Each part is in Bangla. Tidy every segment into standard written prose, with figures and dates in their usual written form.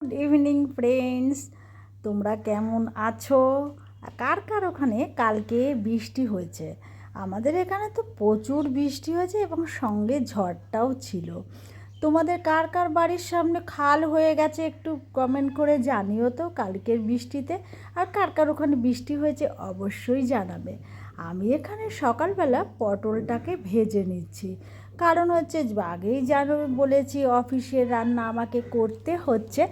গুড ইভিনিং ফ্রেন্ডস, তোমরা কেমন আছো? কার কার ওখানে কালকে বৃষ্টি হয়েছে? আমাদের এখানে তো প্রচুর বৃষ্টি হয়েছে এবং সঙ্গে ঝড়টাও ছিল। তোমাদের কার কার বাড়ির সামনে খাল হয়ে গেছে একটু কমেন্ট করে জানিও তো কালকের বৃষ্টিতে। আর কার কার ওখানে বৃষ্টি হয়েছে অবশ্যই জানাবে। আমি এখানে সকালবেলা পটলটাকে ভেজে নিচ্ছি, কারণ হচ্ছে আগেই যেন বলেছি অফিসের রান্না আমাকে করতে হচ্ছে।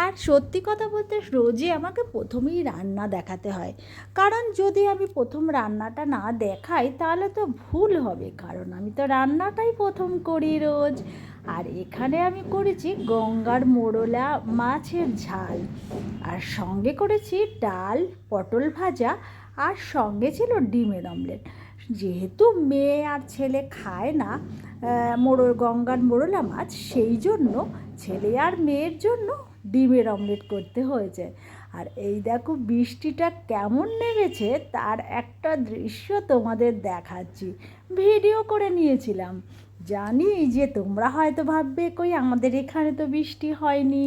আর সত্যি কথা বলতে রোজই আমাকে প্রথমেই রান্না দেখাতে হয়, কারণ যদি আমি প্রথম রান্নাটা না দেখাই তাহলে তো ভুল হবে, কারণ আমি তো রান্নাটাই প্রথম করি রোজ। আর এখানে আমি করেছি গঙ্গার মোরলা মাছের ঝাল, আর সঙ্গে করেছি ডাল, পটল ভাজা, আর সঙ্গে ছিল ডিমের অমলেট। যেহেতু মেয়ে আর ছেলে খায় না গঙ্গার মোরলা মাছ, সেই জন্য ছেলে আর মেয়ের জন্য ডিমের অমলেট করতে হয়েছে। আর এই দেখো বৃষ্টিটা কেমন নেমেছে তার একটা দৃশ্য তোমাদের দেখাচ্ছি, ভিডিও করে নিয়েছিলাম। জানি যে তোমরা হয়তো ভাববে কই আমাদের এখানে তো বৃষ্টি হয়নি।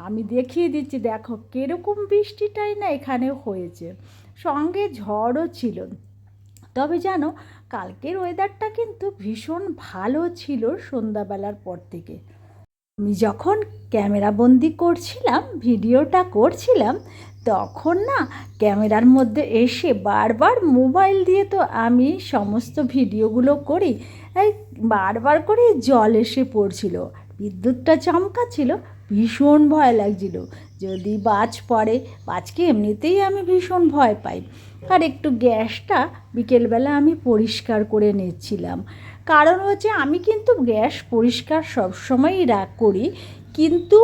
আমি দেখিয়ে দিচ্ছি, দেখো কীরকম বৃষ্টিটাই না এখানে হয়েছে, সঙ্গে ঝড়ও ছিল। তবে জানো, কালকের ওয়েদারটা কিন্তু ভীষণ ভালো ছিল সন্ধ্যাবেলার পর থেকে। আমি যখন ক্যামেরাবন্দি করছিলাম, ভিডিওটা করছিলাম, তখন না ক্যামেরার মধ্যে এসে বারবার মোবাইল দিয়ে তো আমি সমস্ত ভিডিওগুলো করি, এই বারবার করে জল এসে পড়ছিল, বিদ্যুৎটা চমকাচ্ছিল, ভীষণ ভয় লাগছিল যদি বাজ পড়ে। বাজকে এমনিতেই আমি ভীষণ ভয় পাই। আর একটু গ্যাসটা বিকেলবেলা আমি পরিষ্কার করে নিচ্ছিলাম, কারণ হচ্ছে আমি কিন্তু গ্যাস পরিষ্কার সবসময়ই করি, কিন্তু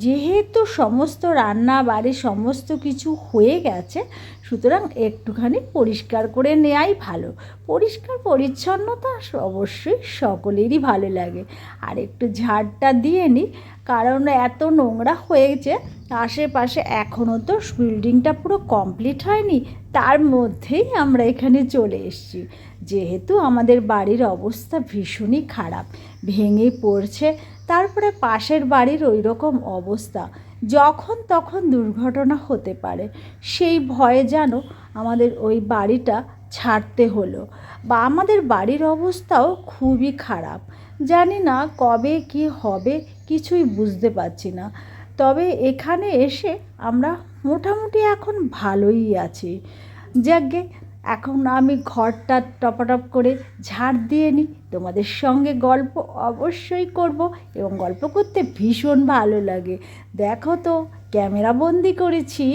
যেহেতু সমস্ত রান্না বাড়ি সমস্ত কিছু হয়ে গেছে, সুতরাং একটুখানি পরিষ্কার করে নেওয়াই ভালো। পরিষ্কার পরিচ্ছন্নতা অবশ্যই সকলেরই ভালো লাগে। আর একটু ঝাড়টা দিয়ে নিই, কারণ এত নোংরা হয়েছে আশেপাশে, এখনও তো বিল্ডিংটা পুরো কমপ্লিট হয়নি, তার মধ্যেই আমরা এখানে চলে এসেছি। যেহেতু আমাদের বাড়ির অবস্থা ভীষণই খারাপ, ভেঙে পড়ছে, তারপরে পাশের বাড়ির ওই রকম অবস্থা, যখন তখন দুর্ঘটনা হতে পারে, সেই ভয়ে যেন আমাদের ওই বাড়িটা ছাড়তে হলো। বা আমাদের বাড়ির অবস্থাও খুবই খারাপ, জানি না কবে কি হবে কিছুই বুঝতে পারছি না। তবে এখানে এসে আমরা মোটামুটি এখন ভালোই আছি। যাকগে, এখন আমি ঘরটা টপাটপ করে ঝাড় দিয়ে নিই, তোমাদের সঙ্গে গল্প অবশ্যই করব, এবং গল্প করতে ভীষণ ভালো লাগে। দেখো তো ক্যামেরা বন্দি করেছি,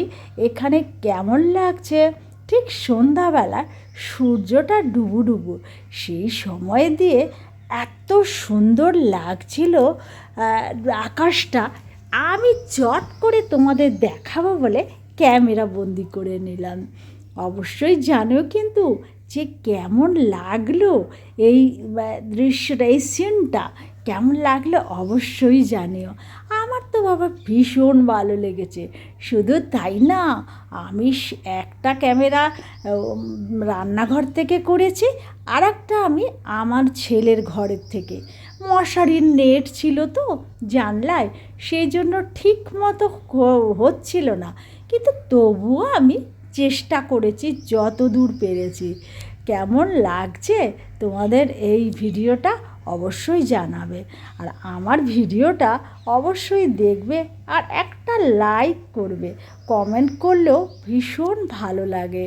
এখানে কেমন লাগছে ঠিক সন্ধ্যাবেলা সূর্যটা ডুবু ডুবু, সেই সময় দিয়ে এত সুন্দর লাগছিল আকাশটা। আমি চট করে তোমাদের দেখাবো বলে ক্যামেরা বন্দি করে নিলাম। অবশ্যই জানো কিন্তু যে কেমন লাগলো এই দৃশ্যটা, এই সিনটা কেমন লাগলো অবশ্যই জানিও। আমার তো বাবা ভীষণ ভালো লেগেছে। শুধু তাই না, আমি একটা ক্যামেরা রান্নাঘর থেকে করেছি, আর একটা আমি আমার ছেলের ঘরের থেকে। মশারির নেট ছিল তো জানলায়, সেই জন্য ঠিক মতো হচ্ছিল না, কিন্তু তবুও আমি চেষ্টা করেছি যত দূর পেরেছি। কেমন লাগছে তোমাদের এই ভিডিওটা অবশ্যই জানাবে, আর আমার ভিডিওটা অবশ্যই দেখবে, আর একটা লাইক করবে। কমেন্ট করলেও ভীষণ ভালো লাগে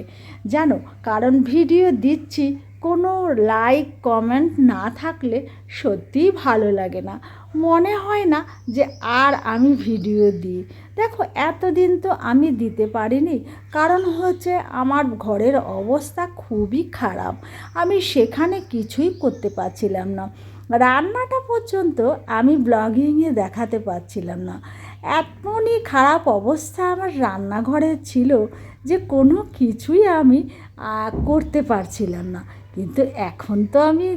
জানো, কারণ ভিডিও দিচ্ছি, কোনো লাইক কমেন্ট না থাকলে সত্যিই ভালো লাগে না, মনে হয় না যে আর আমি ভিডিও দিই। দেখো এতদিন তো আমি দিতে পারিনি, কারণ হচ্ছে আমার ঘরের অবস্থা খুবই খারাপ, আমি সেখানে কিছুই করতে পারছিলাম না, রান্নাটা পর্যন্ত আমি ব্লগিংয়ে দেখাতে পারছিলাম না। এমনই খারাপ অবস্থা আমার রান্নাঘরে ছিল যে কোনো কিছুই আমি করতে পারছিলাম না। কিন্তু এখন তো আমি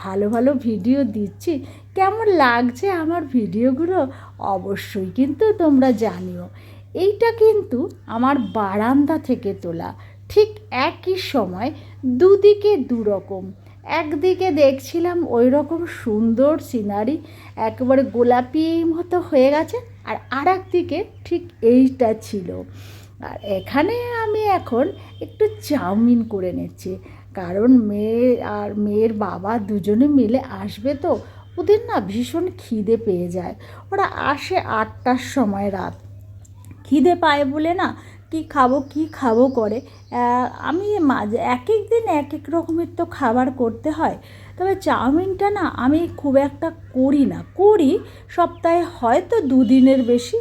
ভালো ভালো ভিডিও দিচ্ছি, কেমন লাগছে আমার ভিডিওগুলো অবশ্যই কিন্তু তোমরা জানিও। এইটা কিন্তু আমার বারান্দা থেকে তোলা, ঠিক একই সময় দুদিকে দুরকম, একদিকে দেখছিলাম ওই রকম সুন্দর সিনারি একেবারে গোলাপি মতো হয়ে গেছে, আর একদিকে ঠিক এইটা ছিল। আর এখানে আমি এখন একটু চাউমিন করে নিচ্ছি, কারণ মেয়ে আর মেয়ের বাবা দুজনে মিলে আসবে, তো ওদের না ভীষণ খিদে পেয়ে যায়। ওরা আসে 8টার সময় রাত, খিদে পায় বলে না কী খাবো করে। আমি মাঝে এক এক দিন এক এক রকমের তো খাবার করতে হয়, তবে চাউমিনটা না আমি খুব একটা করি সপ্তাহে হয়তো 2 দিনের বেশি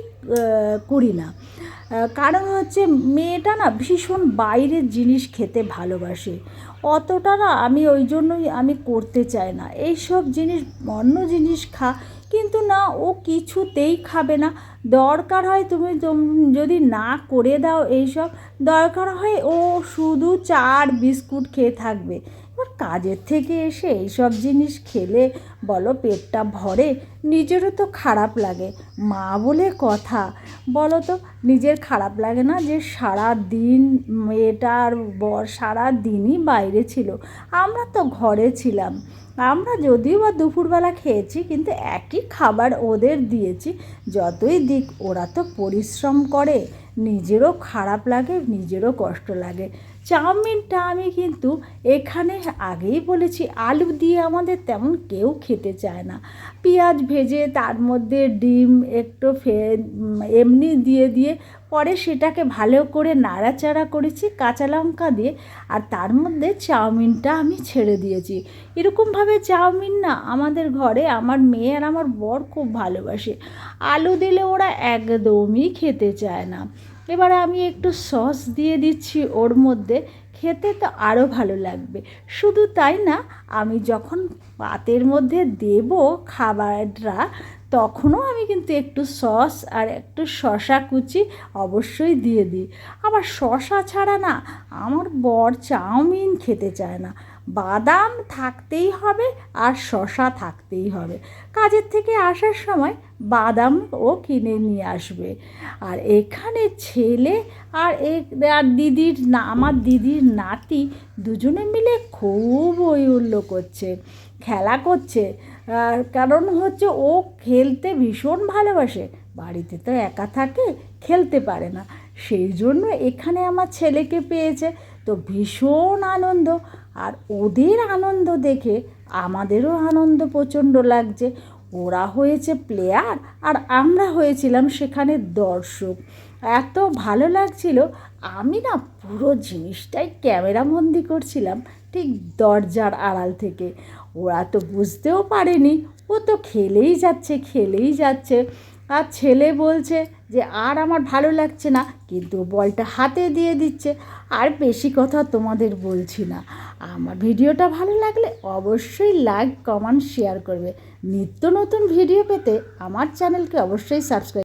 করি না। কারণ হচ্ছে মেয়েটা না ভীষণ বাইরের জিনিস খেতে ভালোবাসে, অতটা না আমি ওই জন্যই আমি করতে চাই না এইসব জিনিস। অন্য জিনিস কিন্তু না, ও কিছুতেই খাবে না। দরকার হয় তুমি যদি না করে দাও এইসব, দরকার হয় ও শুধু চা আর বিস্কুট খেয়ে থাকবে। এবার কাজের থেকে এসে এইসব জিনিস খেলে বলো পেটটা ভরে? নিজেরও তো খারাপ লাগে, মা বলে কথা। বলো তো, নিজের খারাপ লাগে না যে সারা দিন মেয়েটার বর সারা দিনই বাইরে ছিল, আমরা তো ঘরে ছিলাম। আমরা যদিও বা দুপুরবেলা খেয়েছি, কিন্তু একই খাবার ওদের দিয়েছি। যতই দিক ওরা তো পরিশ্রম করে, নিজেরও খারাপ লাগে, নিজেরও কষ্ট লাগে। চাউমিনটা আমি কিন্তু এখানে আগেই বলেছি, আলু দিয়ে আমাদের তেমন কেউ খেতে চায় না। পেঁয়াজ ভেজে তার মধ্যে ডিম একটু এমনি দিয়ে পরে সেটাকে ভালো করে নাড়াচাড়া করেছি কাঁচা লঙ্কা দিয়ে, আর তার মধ্যে চাউমিনটা আমি ছেড়ে দিয়েছি। এরকমভাবে চাউমিন না আমাদের ঘরে আমার মেয়ে আর আমার বর খুব ভালোবাসে। আলু দিলে ওরা একদমই খেতে চায় না। এবারে আমি একটু সস দিয়ে দিচ্ছি ওর মধ্যে, খেতে তো আরও ভালো লাগবে। শুধু তাই না, আমি যখন পাতের মধ্যে দেব খাবারটা, তখনও আমি কিন্তু একটু সস আর একটু শসা কুচি অবশ্যই দিয়ে দিই। আবার শসা ছাড়া না আমার বর চাউমিন খেতে চায় না। বাদাম থাকতেই হবে আর শসা থাকতেই হবে। কাজের থেকে আসার সময় বাদাম ও কিনে নিয়ে আসবে। আর এখানে ছেলে আর আমার দিদির নাতি দুজনে মিলে খুব হই হুল্লো করছে, খেলা করছে। কারণ হচ্ছে ও খেলতে ভীষণ ভালোবাসে, বাড়িতে তো একা থাকে, খেলতে পারে না, সেই জন্য এখানে আমার ছেলেকে পেয়েছে, তো ভীষণ আনন্দ। আর ওদের আনন্দ দেখে আমাদেরও আনন্দ প্রচণ্ড লাগছে। ওরা হয়েছে প্লেয়ার আর আমরা হয়েছিলাম সেখানে দর্শক। এত ভালো লাগছিল, আমি না পুরো জিনিসটাই ক্যামেরাবন্দি করছিলাম ঠিক দরজার আড়াল থেকে। ওরা তো বুঝতেও পারেনি, ও তো খেলেই যাচ্ছে। আর ছেলে বলছে যে আর আমার ভালো লাগছে না, কিন্তু বলটা হাতে দিয়ে দিচ্ছে। আর বেশি কথা তোমাদের বলছি না। আমার ভিডিওটা ভালো লাগলে অবশ্যই লাইক কমেন্ট শেয়ার করবে। নিত্য নতুন ভিডিও পেতে আমার চ্যানেলকে অবশ্যই সাবস্ক্রাইব